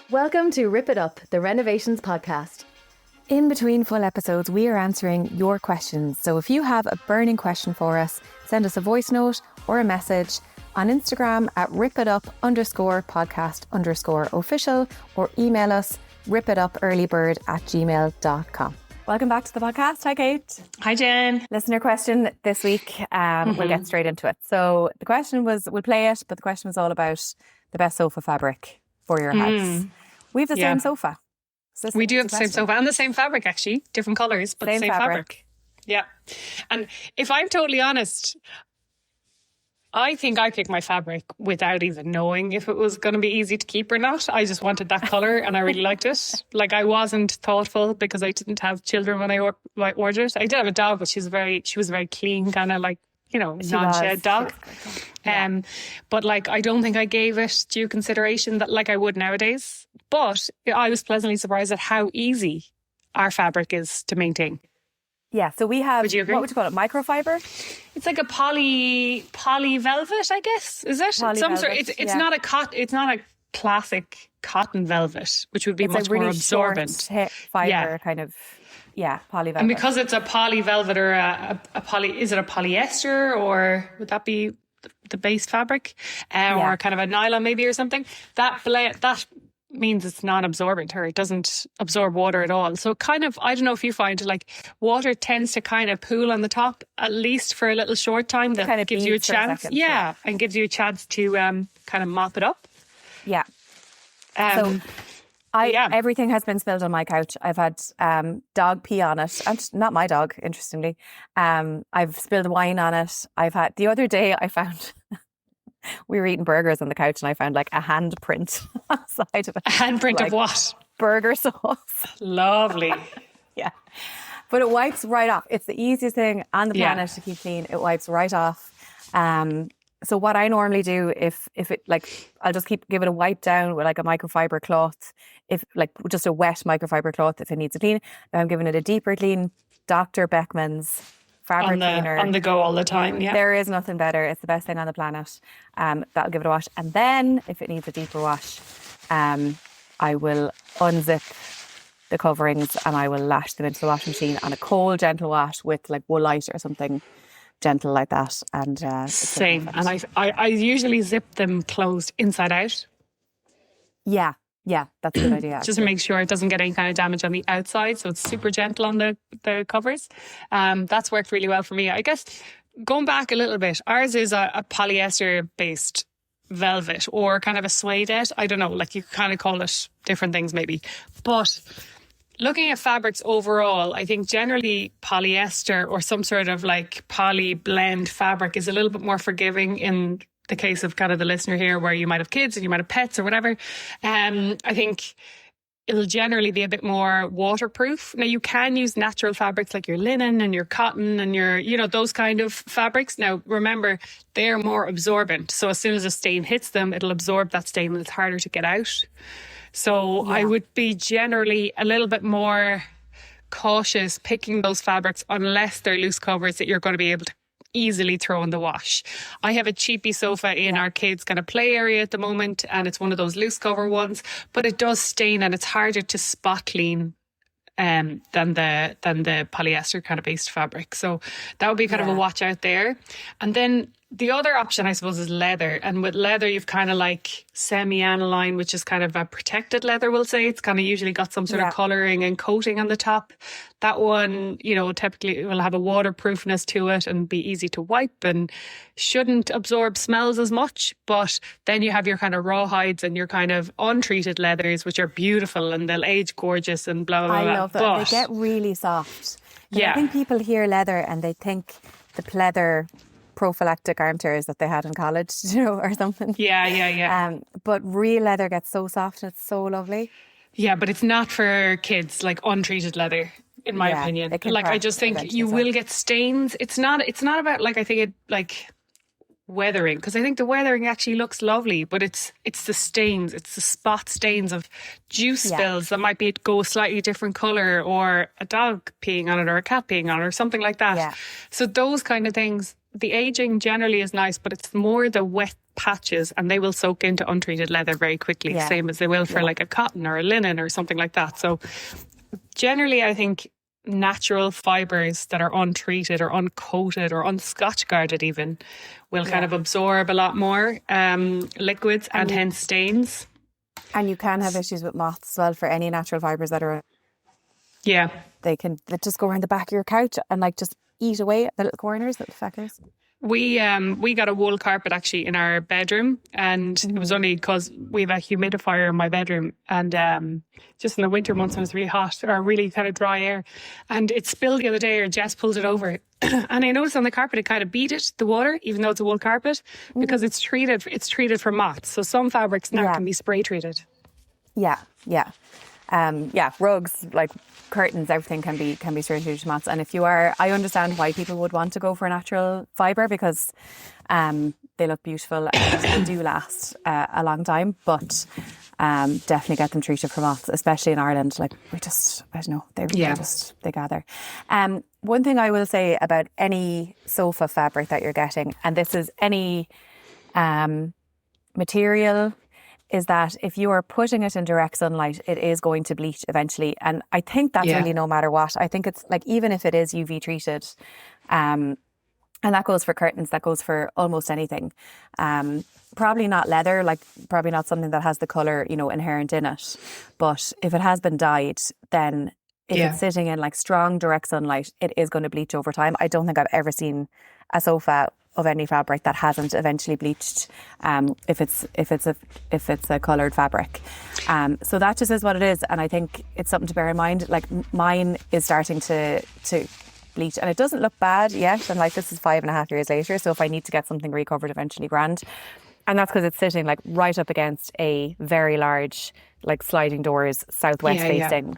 Welcome to Rip It Up, the Renovations podcast. In between full episodes, we are answering your questions. So if you have a burning question for us, send us a voice note or a message on Instagram at ripitup_podcast_official or email us ripitupearlybird@gmail.com. Welcome back to the podcast. Hi, Kate. Hi, Jen. Listener question this week. We'll get straight into it. So the question was, we'll play it, but the question was all about the best sofa fabric for your house. We have the same sofa. We do have the same sofa and the same fabric, actually. Different colours, but the same fabric. Yeah. And if I'm totally honest, I think I picked my fabric without even knowing if it was going to be easy to keep or not. I just wanted that colour and I really liked it. Like, I wasn't thoughtful because I didn't have children when I ordered it. I did have a dog, but she was very clean, kind of like, you know, non-shed dog. But like, I don't think I gave it due consideration that like I would nowadays. But I was pleasantly surprised at how easy our fabric is to maintain. Yeah, so we have, would you agree? What would you call it, microfibre? It's like a poly velvet, I guess. Is it? Some sort. It's not a it's not a classic cotton velvet, which would be much more absorbent. Fibre kind of. Yeah, poly velvet. And because it's a poly velvet or a poly, is it a polyester or would that be the base fabric, or kind of a nylon maybe or something? That means it's non-absorbent, or it doesn't absorb water at all. So kind of, I don't know if you find like water tends to kind of pool on the top, at least for a little short time. That kind of gives you a chance, and gives you a chance to kind of mop it up. Yeah. Everything has been spilled on my couch. I've had dog pee on it, and not my dog, interestingly. I've spilled wine on it. The other day I found we were eating burgers on the couch and I found like a handprint on the side of it. A handprint of what? Burger sauce. Lovely. Yeah. But it wipes right off. It's the easiest thing on the planet to keep clean. It wipes right off. So what I normally do, if it like, I'll just give it a wipe down with like a microfiber cloth, if like just a wet microfiber cloth if it needs a clean. If I'm giving it a deeper clean, Dr. Beckmanns fabric cleaner. On the go all the time, yeah. There is nothing better. It's the best thing on the planet. That'll give it a wash. And then if it needs a deeper wash, I will unzip the coverings and I will lash them into the washing machine on a cold, gentle wash with like Woolite or something gentle like that. And same. And I usually zip them closed inside out. Yeah, that's a good idea. Just to make sure it doesn't get any kind of damage on the outside. So it's super gentle on the covers. That's worked really well for me. I guess going back a little bit, ours is a polyester based velvet or kind of a suede. I don't know, like you kind of call it different things maybe. But looking at fabrics overall, I think generally polyester or some sort of like poly blend fabric is a little bit more forgiving in the case of kind of the listener here where you might have kids and you might have pets or whatever. I think it'll generally be a bit more waterproof. Now you can use natural fabrics like your linen and your cotton and your, you know, those kind of fabrics. Now remember, they're more absorbent. So as soon as a stain hits them, it'll absorb that stain and it's harder to get out. So I would be generally a little bit more cautious picking those fabrics unless they're loose covers that you're going to be able to easily throw in the wash. I have a cheapy sofa in our kids' kind of play area at the moment, and it's one of those loose cover ones, but it does stain and it's harder to spot clean than the polyester kind of based fabric. So that would be kind of a watch out there. And then the other option, I suppose, is leather. And with leather, you've kind of like semi-aniline, which is kind of a protected leather, we'll say. It's kind of usually got some sort of colouring and coating on the top. That one, you know, typically will have a waterproofness to it and be easy to wipe and shouldn't absorb smells as much. But then you have your kind of raw hides and your kind of untreated leathers, which are beautiful and they'll age gorgeous and blah, blah, blah. I love that. But they get really soft. I think people hear leather and they think the pleather prophylactic armchairs that they had in college, you know, or something. Yeah. But real leather gets so soft and it's so lovely. Yeah, but it's not for kids, like untreated leather, in my opinion. Like, I just think you will get stains. It's not about, like, I think it, like, weathering, because I think the weathering actually looks lovely, but it's the stains, it's the spot stains of juice spills that might go a slightly different colour, or a dog peeing on it or a cat peeing on it or something like that. So those kind of things, the aging generally is nice, but it's more the wet patches and they will soak into untreated leather very quickly, same as they will for like a cotton or a linen or something like that. So generally, I think natural fibres that are untreated or uncoated or unscotch guarded even will kind of absorb a lot more liquids and hence stains. And you can have issues with moths as well for any natural fibres that are... Yeah. They just go around the back of your couch and like just eat away at the little corners, little feckers. We got a wool carpet actually in our bedroom, and it was only because we have a humidifier in my bedroom, and just in the winter months when it's really hot or really kind of dry air, and it spilled the other day, or Jess pulled it over, and I noticed on the carpet it kind of beat it, the water, even though it's a wool carpet, because it's treated for moths. So some fabrics now can be spray treated. Yeah. Rugs, like curtains, everything can be straight to moths. And if you are, I understand why people would want to go for a natural fibre, because they look beautiful and they do last a long time. But definitely get them treated for moths, especially in Ireland. Like I don't know, they gather. One thing I will say about any sofa fabric that you're getting, and this is any material, is that if you are putting it in direct sunlight, it is going to bleach eventually. And I think that's really no matter what. I think it's like, even if it is UV treated, and that goes for curtains, that goes for almost anything. Probably not leather, like probably not something that has the colour, inherent in it. But if it has been dyed, then if it's sitting in like strong direct sunlight, it is going to bleach over time. I don't think I've ever seen a sofa of any fabric that hasn't eventually bleached, if it's a coloured fabric. So that just is what it is, and I think it's something to bear in mind. Like mine is starting to bleach, and it doesn't look bad yet. And like this is 5.5 years later, so if I need to get something recovered eventually, grand. And that's because it's sitting like right up against a very large, like sliding doors, southwest facing.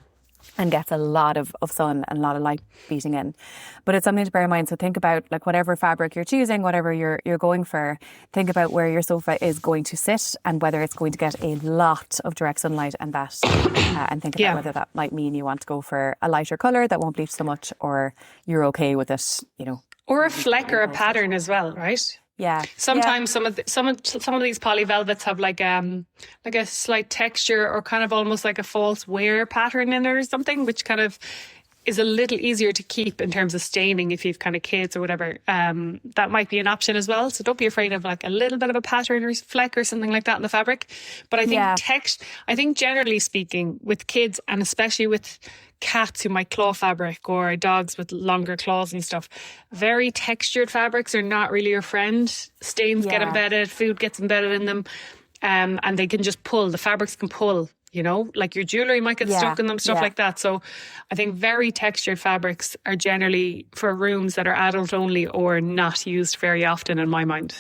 And gets a lot of sun and a lot of light beating in. But it's something to bear in mind. So think about like whatever fabric you're choosing, whatever you're going for, think about where your sofa is going to sit and whether it's going to get a lot of direct sunlight, and and think about whether that might mean you want to go for a lighter colour that won't bleach so much, or you're okay with it, Or a fleck or a pattern as well, right? Yeah. Sometimes some of these poly velvets have like a slight texture or kind of almost like a false wear pattern in it or something, which kind of is a little easier to keep in terms of staining if you've kind of kids or whatever. That might be an option as well. So don't be afraid of like a little bit of a pattern or fleck or something like that in the fabric. But I think I think generally speaking, with kids, and especially with cats who might claw fabric, or dogs with longer claws and stuff, very textured fabrics are not really your friend. Stains get embedded, food gets embedded in them, and they can just pull. The fabrics can pull, like your jewellery might get stuck in them, stuff like that. So I think very textured fabrics are generally for rooms that are adult only or not used very often, in my mind.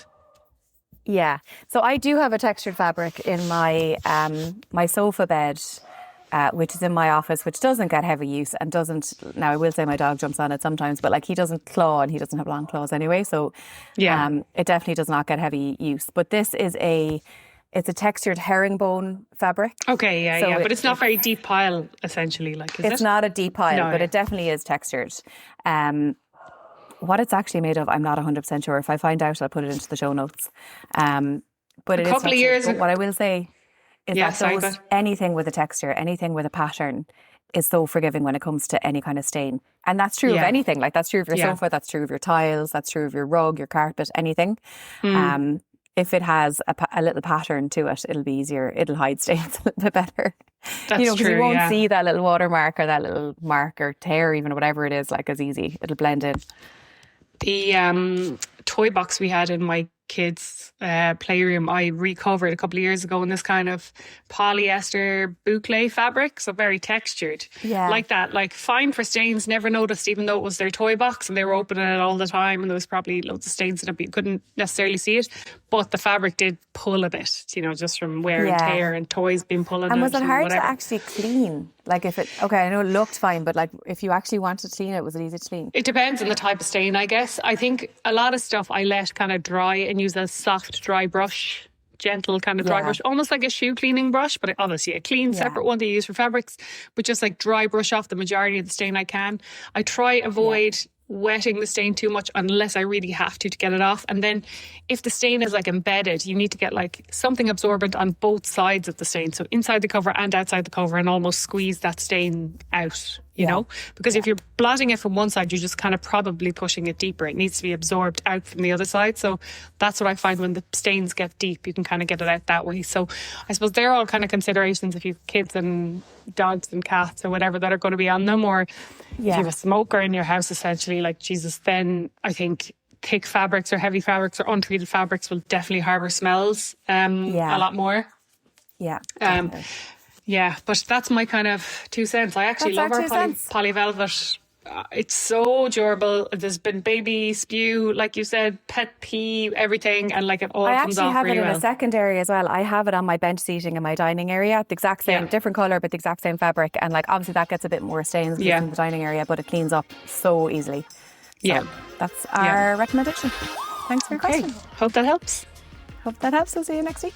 Yeah. So I do have a textured fabric in my my sofa bed, which is in my office, which doesn't get heavy use and doesn't... Now, I will say my dog jumps on it sometimes, but like he doesn't claw, and he doesn't have long claws anyway. So it definitely does not get heavy use. But this is it's a textured herringbone fabric. Okay, So but it's not very deep pile, essentially, like, is it? It's not a deep pile, No, but it definitely is textured. What it's actually made of, I'm not 100% sure. If I find out, I'll put it into the show notes. But it is couple of years textured. But what I will say is that anything with a texture, anything with a pattern is so forgiving when it comes to any kind of stain. And that's true of anything. Like that's true of your sofa, that's true of your tiles, that's true of your rug, your carpet, anything. If it has a little pattern to it, it'll be easier. It'll hide stains a little bit better. That's true, because you won't see that little watermark or that little mark or tear, even whatever it is, like as easy. It'll blend in. The toy box we had in my kids' playroom, I recovered a couple of years ago in this kind of polyester boucle fabric, so very textured. Like that, like fine for stains, never noticed, even though it was their toy box and they were opening it all the time and there was probably loads of stains in it, but you couldn't necessarily see it. But the fabric did pull a bit, just from wear and tear and toys being pulling. And was it hard to actually clean? Like I know it looked fine, but like if you actually wanted to clean it, was it easy to clean? It depends on the type of stain, I guess. I think a lot of stuff I let kind of dry and use a soft dry brush, gentle kind of dry brush, almost like a shoe cleaning brush, but obviously a clean separate one that you use for fabrics, but just like dry brush off the majority of the stain I can. I try avoid wetting the stain too much unless I really have to get it off. And then if the stain is like embedded, you need to get like something absorbent on both sides of the stain, so inside the cover and outside the cover, and almost squeeze that stain out, you know, because if you're blotting it from one side, you're just kind of probably pushing it deeper. It needs to be absorbed out from the other side. So that's what I find when the stains get deep, you can kind of get it out that way. So I suppose they're all kind of considerations if you've kids and dogs and cats or whatever that are going to be on them, or if you have a smoker in your house, essentially, like Jesus, then I think thick fabrics or heavy fabrics or untreated fabrics will definitely harbour smells a lot more. Yeah. Yeah, but that's my kind of 2 cents. I actually love our poly velvet. It's so durable. There's been baby spew, like you said, pet pee, everything, and like it all comes off really well. I actually have it in a secondary as well. I have it on my bench seating in my dining area, the exact same, different colour, but the exact same fabric. And like obviously that gets a bit more stains in the dining area, but it cleans up so easily. So that's our recommendation. Thanks for your question. Hope that helps. We'll see you next week.